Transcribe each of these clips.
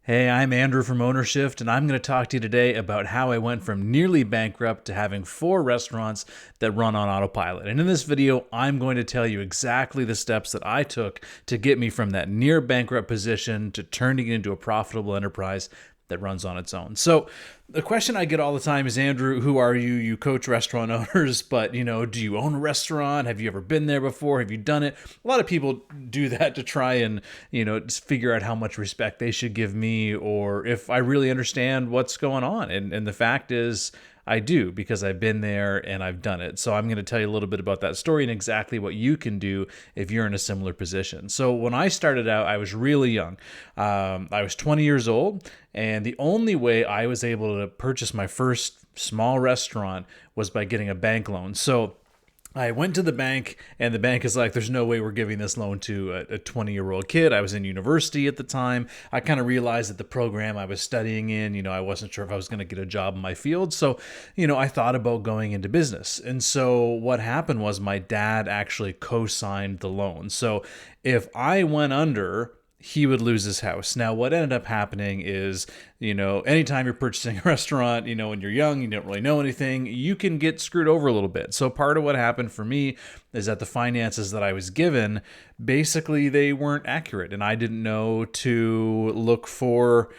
Hey, I'm Andrew from Ownershift, and I'm going to talk to you today about how I went from nearly bankrupt to having 4 restaurants that run on autopilot. And in this video, I'm going to tell you exactly the steps that I took to get me from that near bankrupt position to turning it into a profitable enterprise that runs on its own. So the question I get all the time is, Andrew, who are you? You coach restaurant owners, but do you own a restaurant? Have you ever been there before? Have you done it? A lot of people do that to try and, just figure out how much respect they should give me or if I really understand what's going on. And the fact is, I do, because I've been there and I've done it. So I'm going to tell you a little bit about that story and exactly what you can do if you're in a similar position. So when I started out, I was really young. I was 20 years old, and the only way I was able to purchase my first small restaurant was by getting a bank loan. So I went to the bank, and the bank is like, there's no way we're giving this loan to a 20-year-old kid. I was in university at the time. I kind of realized that the program I was studying in, I wasn't sure if I was going to get a job in my field. So, I thought about going into business. And so what happened was my dad actually co-signed the loan. So if I went under, he would lose his house. Now, what ended up happening is, anytime you're purchasing a restaurant, when you're young, you don't really know anything, you can get screwed over a little bit. So part of what happened for me is that the finances that I was given, basically they weren't accurate. And I didn't know to look for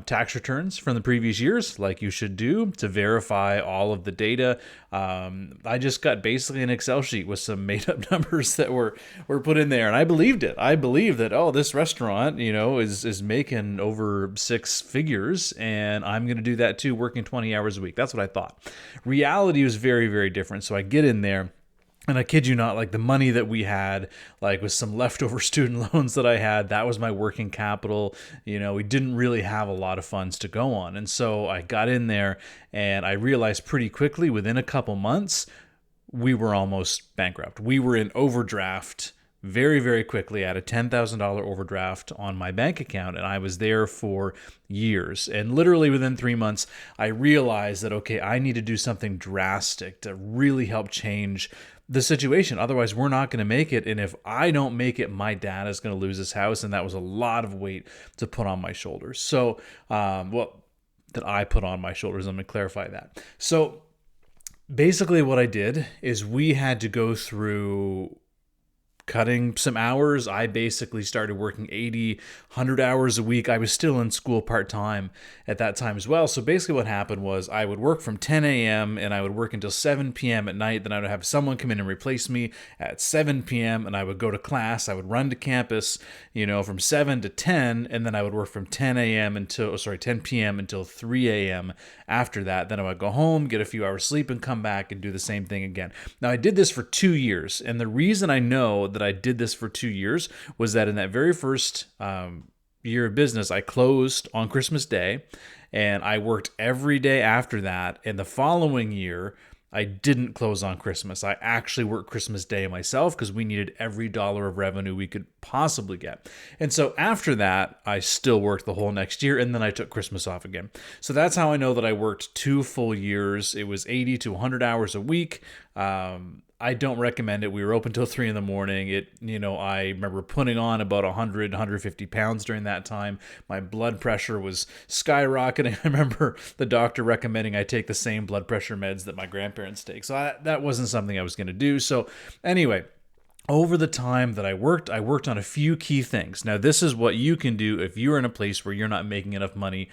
tax returns from the previous years, like you should do, to verify all of the data. I just got basically an Excel sheet with some made up numbers that were put in there. And I believed it. I believed that, this restaurant, is making over 6 figures, and I'm going to do that too, working 20 hours a week. That's what I thought. Reality was very, very different. So I get in there. And I kid you not, like the money that we had, like with some leftover student loans that I had, that was my working capital. We didn't really have a lot of funds to go on. And so I got in there and I realized pretty quickly within a couple months, we were almost bankrupt. We were in overdraft very, very quickly. I had a $10,000 overdraft on my bank account, and I was there for years. And literally within 3 months, I realized that, okay, I need to do something drastic to really help change the situation. Otherwise, we're not going to make it. And if I don't make it, my dad is going to lose his house. And that was a lot of weight to put on my shoulders. So, that I put on my shoulders. Let me clarify that. So basically what I did is we had to go through cutting some hours. I basically started working 80, 100 hours a week. I was still in school part-time at that time as well. So basically what happened was I would work from 10 a.m. and I would work until 7 p.m. at night. Then I would have someone come in and replace me at 7 p.m. and I would go to class. I would run to campus, from 7 to 10. And then I would work from 10 p.m. until 3 a.m. after that. Then I would go home, get a few hours sleep, and come back and do the same thing again. Now I did this for 2 years. And the reason I know that I did this for 2 years was that in that very first year of business, I closed on Christmas Day, and I worked every day after that. And the following year, I didn't close on Christmas. I actually worked Christmas Day myself because we needed every dollar of revenue we could possibly get. And so after that, I still worked the whole next year, and then I took Christmas off again. So that's how I know that I worked 2 full years. It was 80 to 100 hours a week. I don't recommend it. We were open till 3 a.m. I remember putting on about 100, 150 pounds during that time. My blood pressure was skyrocketing. I remember the doctor recommending I take the same blood pressure meds that my grandparents take. So that wasn't something I was going to do. So anyway, over the time that I worked on a few key things. Now, this is what you can do if you're in a place where you're not making enough money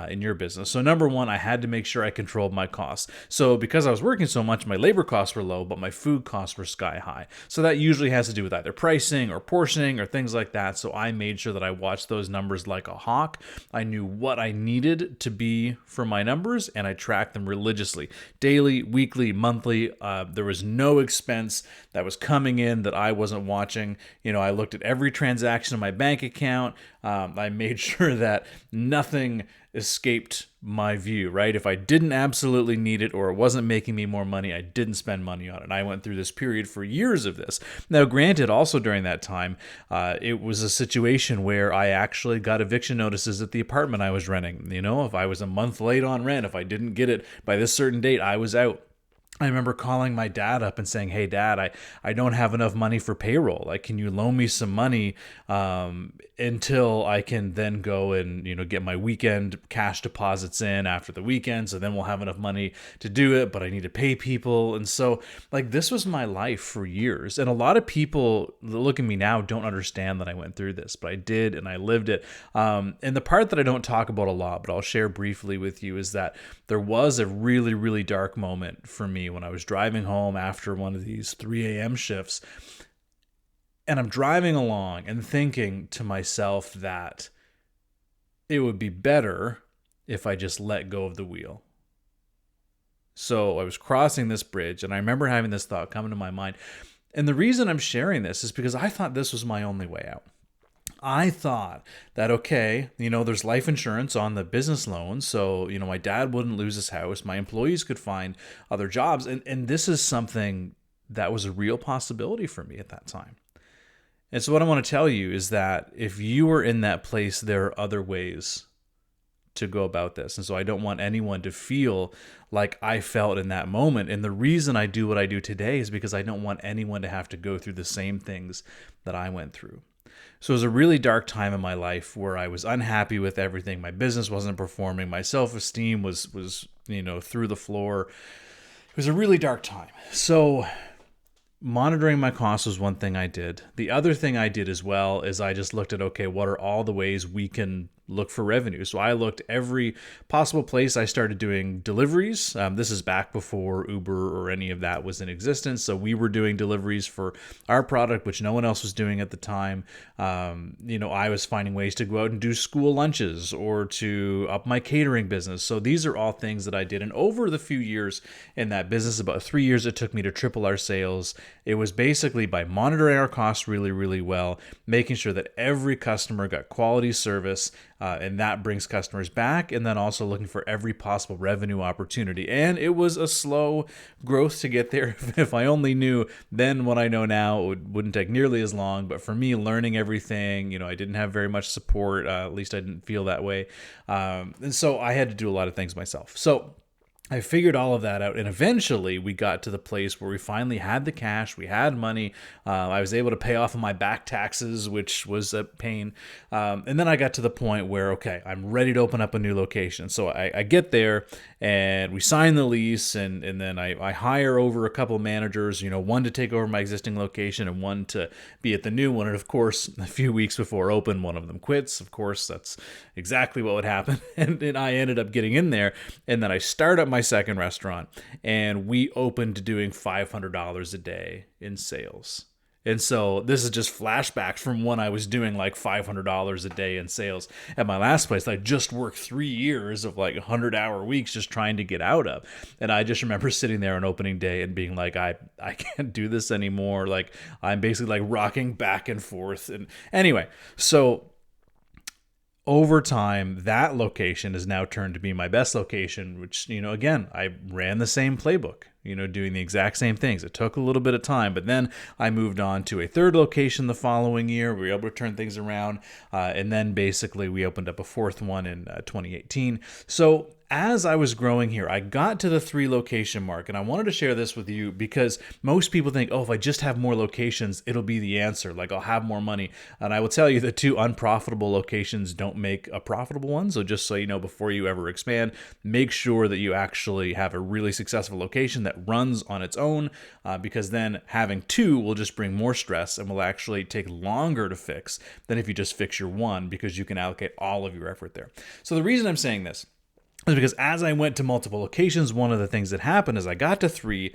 in your business. So number one, I had to make sure I controlled my costs. So because I was working so much, my labor costs were low, but my food costs were sky high. So that usually has to do with either pricing or portioning or things like that. So I made sure that I watched those numbers like a hawk. I knew what I needed to be for my numbers, and I tracked them religiously. Daily, weekly, monthly. There was no expense that was coming in that I wasn't watching. I looked at every transaction in my bank account. I made sure that nothing escaped my view, right? If I didn't absolutely need it or it wasn't making me more money, I didn't spend money on it. And I went through this period for years of this. Now, granted, also during that time, it was a situation where I actually got eviction notices at the apartment I was renting. If I was a month late on rent, if I didn't get it by this certain date, I was out. I remember calling my dad up and saying, "Hey, Dad, I don't have enough money for payroll. Like, can you loan me some money until I can then go and get my weekend cash deposits in after the weekend? So then we'll have enough money to do it. But I need to pay people." And so, like, this was my life for years. And a lot of people that look at me now don't understand that I went through this, but I did, and I lived it. And the part that I don't talk about a lot, but I'll share briefly with you, is that there was a really, really dark moment for me when I was driving home after one of these 3 a.m. shifts. And I'm driving along and thinking to myself that it would be better if I just let go of the wheel. So I was crossing this bridge, and I remember having this thought come into my mind. And the reason I'm sharing this is because I thought this was my only way out. I thought that, okay, there's life insurance on the business loan. So, my dad wouldn't lose his house. My employees could find other jobs. And this is something that was a real possibility for me at that time. And so what I want to tell you is that if you are in that place, there are other ways to go about this. And so I don't want anyone to feel like I felt in that moment. And the reason I do what I do today is because I don't want anyone to have to go through the same things that I went through. So it was a really dark time in my life where I was unhappy with everything. My business wasn't performing. My self-esteem was through the floor. It was a really dark time. So monitoring my costs was one thing I did. The other thing I did as well is I just looked at, okay, what are all the ways we can look for revenue? So I looked every possible place. I started doing deliveries. This is back before Uber or any of that was in existence. So we were doing deliveries for our product, which no one else was doing at the time. I was finding ways to go out and do school lunches or to up my catering business. So these are all things that I did. And over the few years in that business, about 3 years, it took me to triple our sales. It was basically by monitoring our costs really, really well, making sure that every customer got quality service, and that brings customers back, and then also looking for every possible revenue opportunity. And it was a slow growth to get there. If I only knew then what I know now, it wouldn't take nearly as long. But for me, learning everything, I didn't have very much support. At least I didn't feel that way. And so I had to do a lot of things myself. So I figured all of that out, and eventually we got to the place where we finally had the cash, we had money. I was able to pay off of my back taxes, which was a pain. And then I got to the point where, okay, I'm ready to open up a new location. So I get there, and we sign the lease, and then I hire over a couple of managers, one to take over my existing location and one to be at the new one. And of course, a few weeks before open, one of them quits. Of course, that's exactly what would happen. And I ended up getting in there, and then I start up my second restaurant, and we opened doing $500 a day in sales. And so this is just flashbacks from when I was doing like $500 a day in sales at my last place. I just worked 3 years of like 100-hour weeks just trying to get out of. And I just remember sitting there on opening day and being like, I can't do this anymore. Like, I'm basically like rocking back and forth. And anyway, so over time, that location has now turned to be my best location, which, again, I ran the same playbook, doing the exact same things. It took a little bit of time, but then I moved on to a third location the following year. We were able to turn things around, and then basically we opened up a fourth one in 2018. So as I was growing here, I got to the 3 location mark, and I wanted to share this with you because most people think, oh, if I just have more locations, it'll be the answer. Like, I'll have more money. And I will tell you that 2 unprofitable locations don't make a profitable one. So just so you know, before you ever expand, make sure that you actually have a really successful location that runs on its own, because then having 2 will just bring more stress and will actually take longer to fix than if you just fix your one, because you can allocate all of your effort there. So the reason I'm saying this is because as I went to multiple locations, one of the things that happened is I got to 3,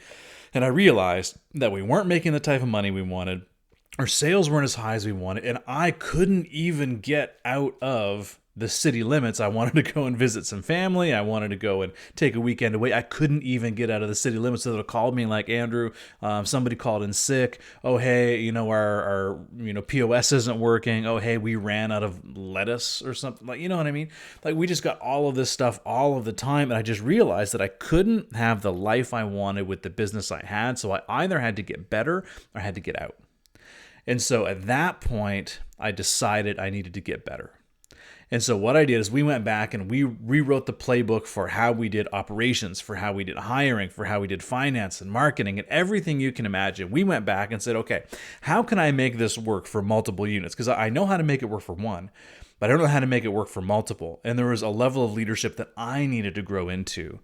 and I realized that we weren't making the type of money we wanted. Our sales weren't as high as we wanted, and I couldn't even get out of the city limits. I wanted to go and visit some family. I wanted to go and take a weekend away. I couldn't even get out of the city limits. So they'll call me like, Andrew, somebody called in sick. Oh, hey, our POS isn't working. Oh, hey, we ran out of lettuce or something. Like, you know what I mean? Like, we just got all of this stuff all of the time. And I just realized that I couldn't have the life I wanted with the business I had. So I either had to get better or I had to get out. And so at that point, I decided I needed to get better. And so what I did is we went back and we rewrote the playbook for how we did operations, for how we did hiring, for how we did finance and marketing and everything you can imagine. We went back and said, okay, how can I make this work for multiple units? Because I know how to make it work for one, but I don't know how to make it work for multiple. And there was a level of leadership that I needed to grow into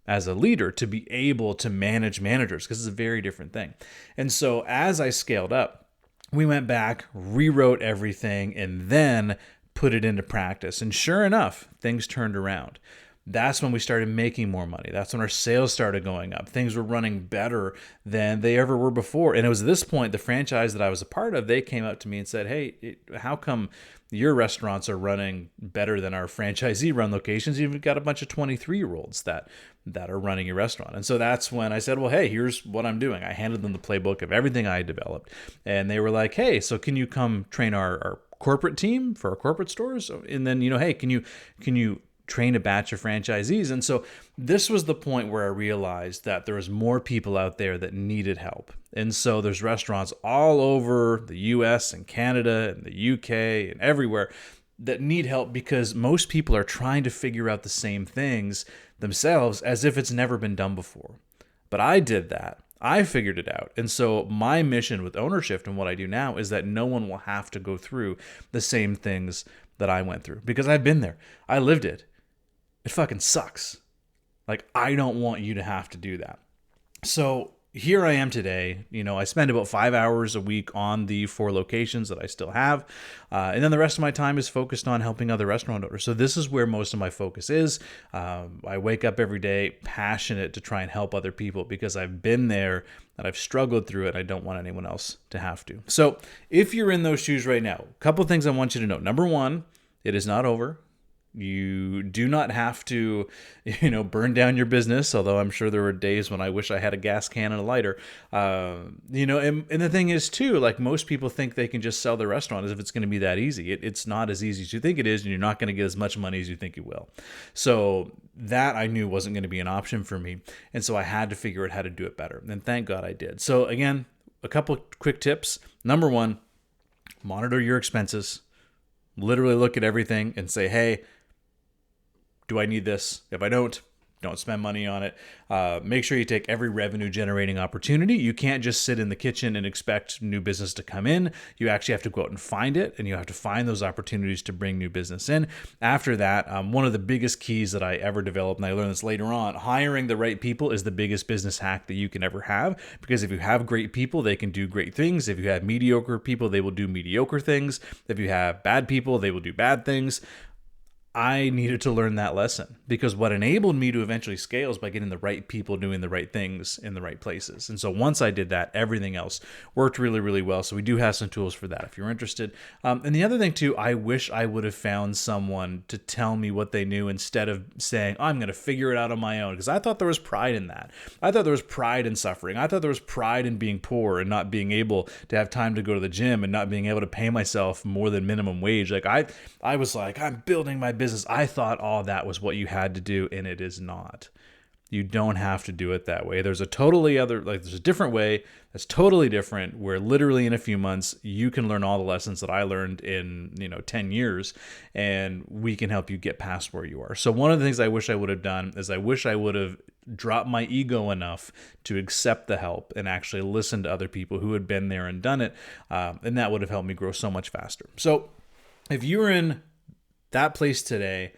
as a leader to be able to manage managers, because it's a very different thing. And so as I scaled up, we went back, rewrote everything, and then put it into practice. And sure enough, things turned around. That's when we started making more money. That's when our sales started going up. Things were running better than they ever were before. And it was at this point, the franchise that I was a part of, they came up to me and said, hey, how come your restaurants are running better than our franchisee run locations? You've got a bunch of 23-year-olds that are running your restaurant. And so that's when I said, well, hey, here's what I'm doing. I handed them the playbook of everything I had developed. And they were like, hey, so can you come train our corporate team for our corporate stores? And then, hey, can you train a batch of franchisees? And so this was the point where I realized that there was more people out there that needed help. And so there's restaurants all over the US and Canada and the UK and everywhere that need help, because most people are trying to figure out the same things themselves as if it's never been done before. But I did that. I figured it out. And so my mission with Ownershift and what I do now is that no one will have to go through the same things that I went through, because I've been there. I lived it. It fucking sucks. Like, I don't want you to have to do that. So here I am today. I spend about 5 hours a week on the 4 locations that I still have. And then the rest of my time is focused on helping other restaurant owners. So this is where most of my focus is. I wake up every day passionate to try and help other people, because I've been there and I've struggled through it. I don't want anyone else to have to. So if you're in those shoes right now, a couple of things I want you to know. Number one, it is not over. You do not have to, burn down your business, although I'm sure there were days when I wish I had a gas can and a lighter. And the thing is, too, like, most people think they can just sell their restaurant as if it's going to be that easy. It's not as easy as you think it is, and you're not going to get as much money as you think you will. So that I knew wasn't going to be an option for me. And so I had to figure out how to do it better. And thank God I did. So again, a couple quick tips. Number one, monitor your expenses. Literally look at everything and say, hey, do I need this? If I don't spend money on it. Make sure you take every revenue generating opportunity. You can't just sit in the kitchen and expect new business to come in. You actually have to go out and find it, and you have to find those opportunities to bring new business in. After that, one of the biggest keys that I ever developed, and I learned this later on, hiring the right people is the biggest business hack that you can ever have, because if you have great people, they can do great things. If you have mediocre people, they will do mediocre things. If you have bad people, they will do bad things. I needed to learn that lesson, because what enabled me to eventually scale is by getting the right people doing the right things in the right places. And so once I did that, everything else worked really, really well. So we do have some tools for that if you're interested. And the other thing too, I wish I would have found someone to tell me what they knew instead of saying, I'm going to figure it out on my own, because I thought there was pride in that. I thought there was pride in suffering. I thought there was pride in being poor and not being able to have time to go to the gym and not being able to pay myself more than minimum wage. Like I was like, I'm building my business. I thought all that was what you had to do, and it is not. You don't have to do it that way. There's a there's a different way that's totally different, where literally in a few months you can learn all the lessons that I learned in 10 years, and we can help you get past where you are. So one of the things I wish I would have done is I wish I would have dropped my ego enough to accept the help and actually listen to other people who had been there and done it, and that would have helped me grow so much faster. So if you're in that place today,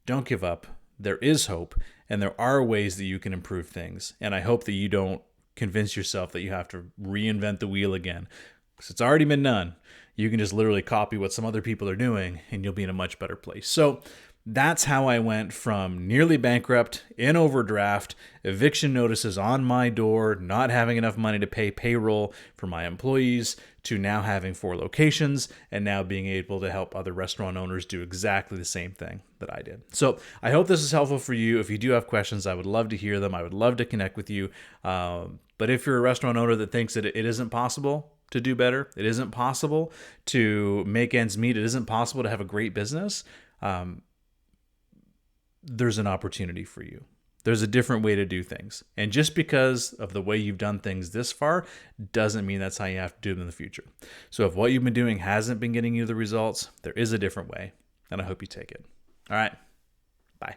don't give up. There is hope, and there are ways that you can improve things. And I hope that you don't convince yourself that you have to reinvent the wheel again, because it's already been done. You can just literally copy what some other people are doing, and you'll be in a much better place. So that's how I went from nearly bankrupt, in overdraft, eviction notices on my door, not having enough money to pay payroll for my employees, to now having 4 locations, and now being able to help other restaurant owners do exactly the same thing that I did. So I hope this is helpful for you. If you do have questions, I would love to hear them. I would love to connect with you. But if you're a restaurant owner that thinks that it isn't possible to do better, it isn't possible to make ends meet, it isn't possible to have a great business, there's an opportunity for you. There's a different way to do things. And just because of the way you've done things this far doesn't mean that's how you have to do them in the future. So if what you've been doing hasn't been getting you the results, there is a different way. and I hope you take it. All right. Bye.